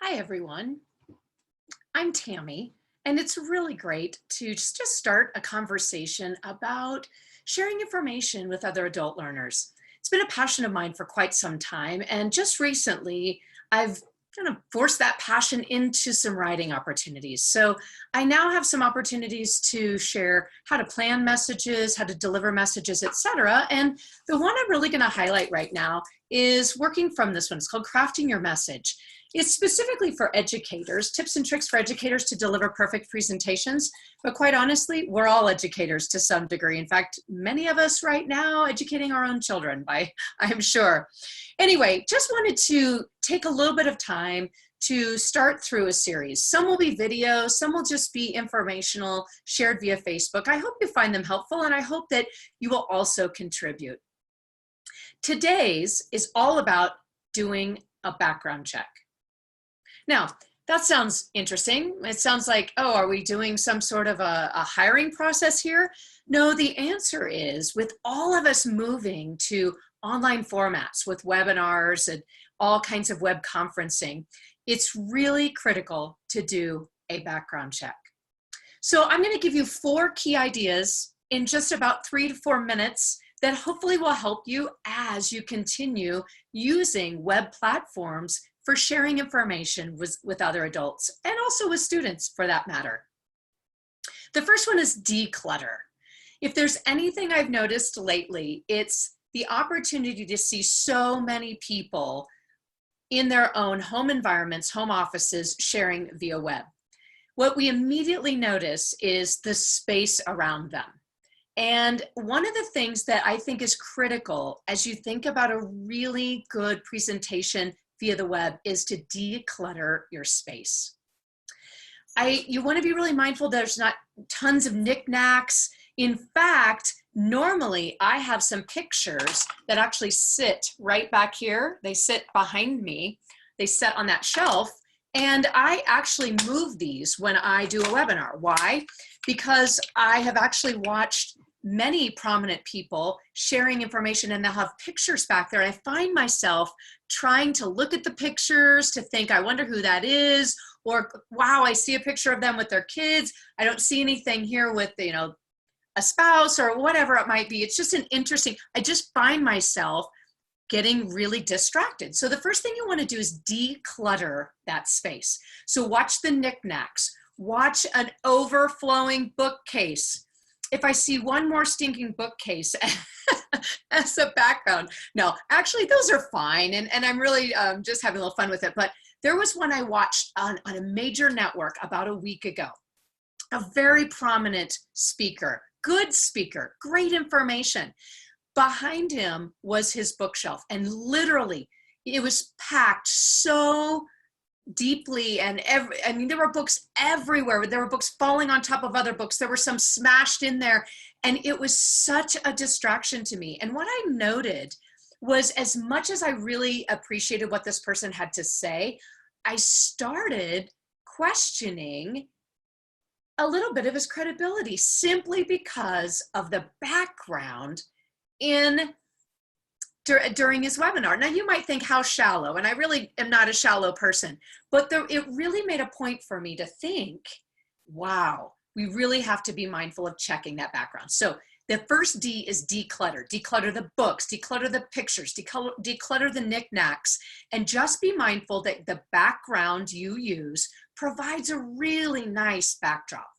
Hi, everyone. I'm Tammy, and it's really great to just start a conversation about sharing information with other adult learners. It's been a passion of mine for quite some time, and just recently I've kind of forced that passion into some writing opportunities. So I now have some opportunities to share how to plan messages, how to deliver messages, etc. And the one I'm really going to highlight right now is working from this one. It's called Crafting Your Message. It's specifically for educators, tips and tricks for educators to deliver perfect presentations. But quite honestly, we're all educators to some degree. In fact, many of us right now educating our own children, I'm sure. Anyway, just wanted to take a little bit of time to start through a series. Some will be videos, some will just be informational, shared via Facebook. I hope you find them helpful, and I hope that you will also contribute. Today's is all about doing a background check. Now, that sounds interesting. It sounds like, oh, are we doing some sort of a hiring process here? No, the answer is with all of us moving to online formats with webinars and all kinds of web conferencing, it's really critical to do a background check. So I'm going to give you 4 key ideas in just about 3 to 4 minutes that hopefully will help you as you continue using web platforms for sharing information with other adults and also with students for that matter. The first one is declutter. If there's anything I've noticed lately, it's the opportunity to see so many people in their own home environments, home offices, sharing via web. What we immediately notice is the space around them. And one of the things that I think is critical as you think about a really good presentation via the web is to declutter your space. You want to be really mindful there's not tons of knickknacks. In fact, normally I have some pictures that actually sit right back here. They sit behind me. They sit on that shelf. And I actually move these when I do a webinar. Why? Because I have actually watched many prominent people sharing information and they'll have pictures back there. I find myself trying to look at the pictures to think, I wonder who that is, or wow, I see a picture of them with their kids. I don't see anything here with, a spouse or whatever it might be. It's just I just find myself getting really distracted. So the first thing you want to do is declutter that space. So watch the knickknacks, watch an overflowing bookcase. If I see one more stinking bookcase as a background, no, actually those are fine. And I'm really just having a little fun with it. But there was one I watched on a major network about a week ago. A very prominent speaker, good speaker, great information. Behind him was his bookshelf, and literally it was packed so deeply, and there were books everywhere. There were books falling on top of other books. There were some smashed in there, and it was such a distraction to me. And what I noted was, as much as I really appreciated what this person had to say, I started questioning a little bit of his credibility simply because of the background during his webinar. Now you might think, how shallow, and I really am not a shallow person, but it really made a point for me to think, wow, we really have to be mindful of checking that background. So the first D is declutter. Declutter the books, declutter the pictures, declutter the knickknacks, and just be mindful that the background you use provides a really nice backdrop.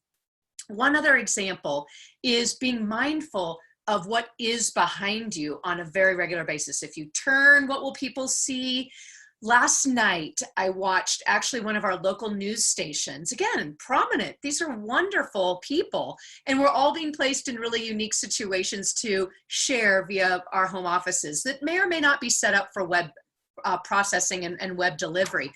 One other example is being mindful of what is behind you on a very regular basis. If you turn, what will people see? Last night, I watched actually one of our local news stations. Again, prominent. These are wonderful people. And we're all being placed in really unique situations to share via our home offices that may or may not be set up for web processing and web delivery.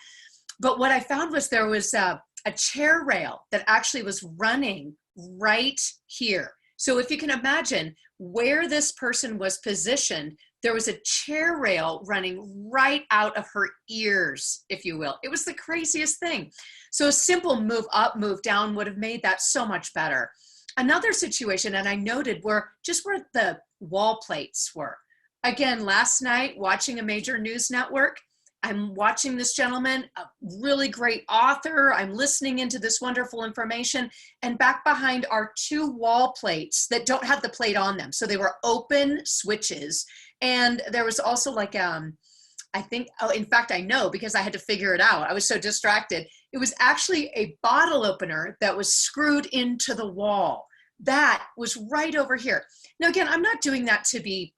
But what I found was there was a chair rail that actually was running right here. So if you can imagine where this person was positioned, there was a chair rail running right out of her ears, if you will. It was the craziest thing. So a simple move up, move down would have made that so much better. Another situation, and I noted, where the wall plates were. Again, last night, watching a major news network, I'm watching this gentleman, a really great author. I'm listening into this wonderful information. And back behind are 2 wall plates that don't have the plate on them. So they were open switches. And there was also like, I think, oh, in fact, I know because I had to figure it out. I was so distracted. It was actually a bottle opener that was screwed into the wall. That was right over here. Now, again, I'm not doing that to be,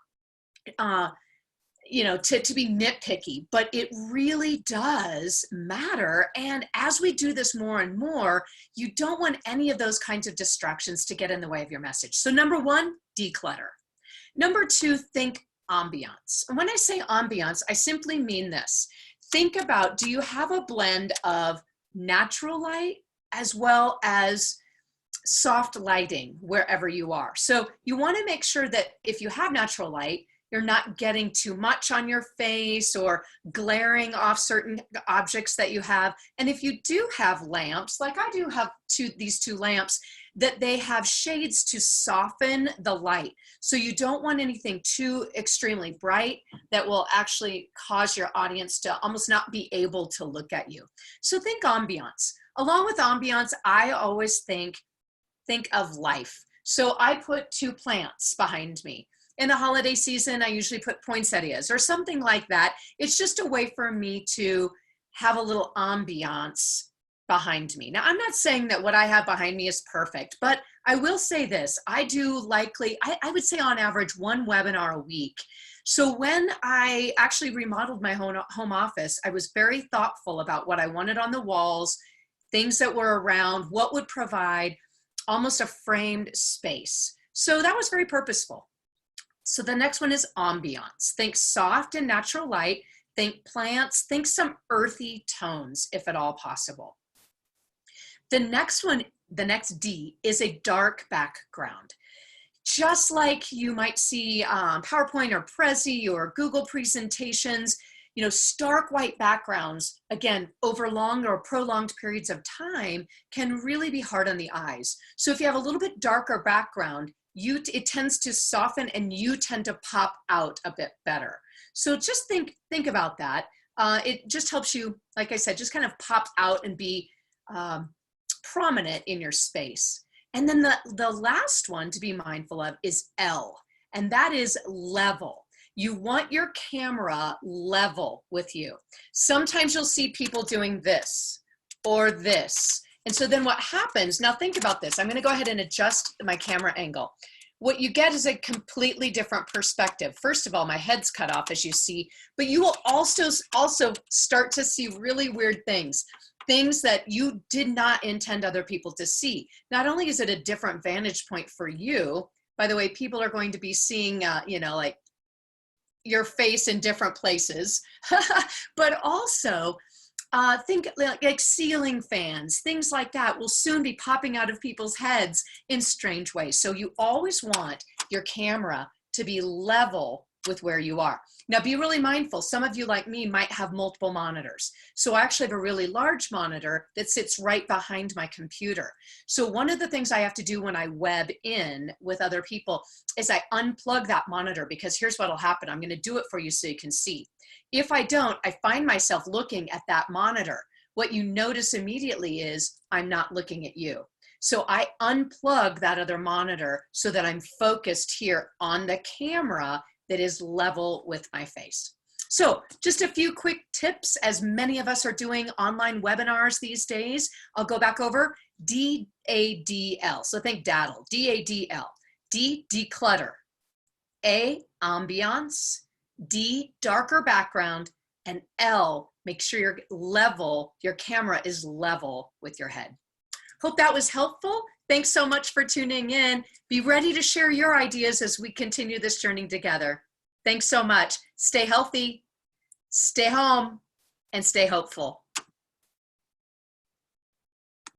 to be nitpicky, but it really does matter. And as we do this more and more, you don't want any of those kinds of distractions to get in the way of your message. So number 1, declutter. Number 2, think ambiance. And when I say ambiance, I simply mean this. Think about, do you have a blend of natural light as well as soft lighting wherever you are? So you want to make sure that if you have natural light, you're not getting too much on your face or glaring off certain objects that you have. And if you do have lamps, like I do have these 2 lamps, that they have shades to soften the light. So you don't want anything too extremely bright that will actually cause your audience to almost not be able to look at you. So think ambiance. Along with ambiance, I always think of life. So I put 2 plants behind me. In the holiday season, I usually put poinsettias or something like that. It's just a way for me to have a little ambiance behind me. Now, I'm not saying that what I have behind me is perfect, but I will say this. I do likely, I would say on average, 1 webinar a week. So when I actually remodeled my home office, I was very thoughtful about what I wanted on the walls, things that were around, what would provide almost a framed space. So that was very purposeful. So the next one is ambiance. Think soft and natural light, think plants, think some earthy tones if at all possible. The next one, the next D, is a dark background. Just like you might see PowerPoint or Prezi or Google presentations, stark white backgrounds, again, over long or prolonged periods of time can really be hard on the eyes. So if you have a little bit darker background, it tends to soften and you tend to pop out a bit better. So just think about that. It just helps you, like I said, just kind of pop out and be prominent in your space. And then the last one to be mindful of is L, and that is level. You want your camera level with you. Sometimes you'll see people doing this or this. And so then what happens, now think about this. I'm going to go ahead and adjust my camera angle. What you get is a completely different perspective. First of all, my head's cut off, as you see, but you will also start to see really weird things that you did not intend other people to see. Not only is it a different vantage point for you, by the way, people are going to be seeing, like your face in different places, but also think like ceiling fans, things like that will soon be popping out of people's heads in strange ways. So you always want your camera to be level with where you are. Now be really mindful. Some of you like me might have multiple monitors. So I actually have a really large monitor that sits right behind my computer. So one of the things I have to do when I web in with other people is I unplug that monitor, because here's what'll happen. I'm going to do it for you so you can see. If I don't, I find myself looking at that monitor. What you notice immediately is I'm not looking at you. So I unplug that other monitor so that I'm focused here on the camera that is level with my face. So just a few quick tips, as many of us are doing online webinars these days. I'll go back over DADL. So think daddle, DADL. D, declutter. A, ambiance. D, darker background. And L, make sure your camera is level with your head. Hope that was helpful. Thanks so much for tuning in. Be ready to share your ideas as we continue this journey together. Thanks so much. Stay healthy, stay home, and stay hopeful.